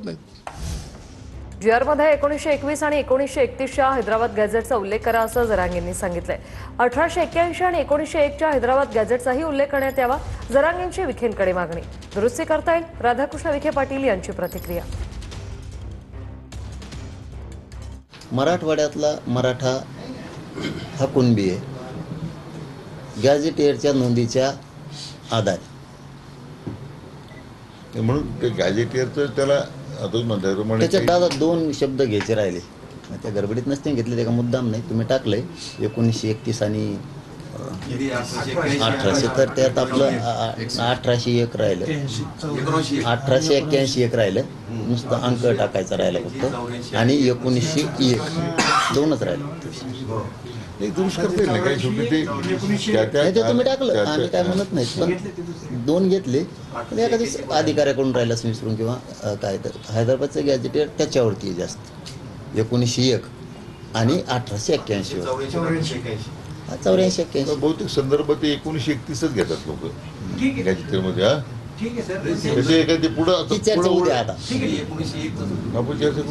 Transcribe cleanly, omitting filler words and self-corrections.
नाही. GR-मध्ये 1921 आणि 1931च्या हैदराबाद गॅझेटचा उल्लेख करा असं जरांगेंनी सांगितलंय. 1881 आणि 1901च्या हैदराबाद गॅझेटचाही उल्लेख करण्यात यावा. जरांगेंची विखेंकडे मागणी. दुरुस्ती करता येईल. राधाकृष्ण विखे पाटील यांची प्रतिक्रिया. मराठवाड्यातला मराठा हा कुणबी आहे. गॅझेटियरच्या नोंदीच्या आधारे म्हणून ते गॅझेटियरचं त्याला आता म्हणतात त्याच्यात दादा 2 शब्द घ्यायचे राहिले. त्या गडबडीत नसते घेतले, ते का मुद्दाम नाही. तुम्ही टाकलंय 1931 आणि 1800, तर त्यात आपलं 1801 राहिलं, 1881 राहिलं. नुसतं अंक टाकायचा राहिला फक्त. आणि 1901 2च राहिलं. दुरुस्त करता येईल काही शेवटी ते तुम्ही टाकलं, आम्ही काय म्हणत नाही, पण 2 घेतले. पण एखाद्या अधिकाऱ्याकडून राहिला विसरून किंवा काय, तर हैदराबादचं गॅझेटियर त्याच्यावरती आहे जास्त. 1901 आणि 1881 84-81 बहुतेक संदर्भ ते 1931च घेतात लोक गॅझेटियरमध्ये. हा त्याचे एखादी पुढं चर्चा उद्या आता आपण चर्चा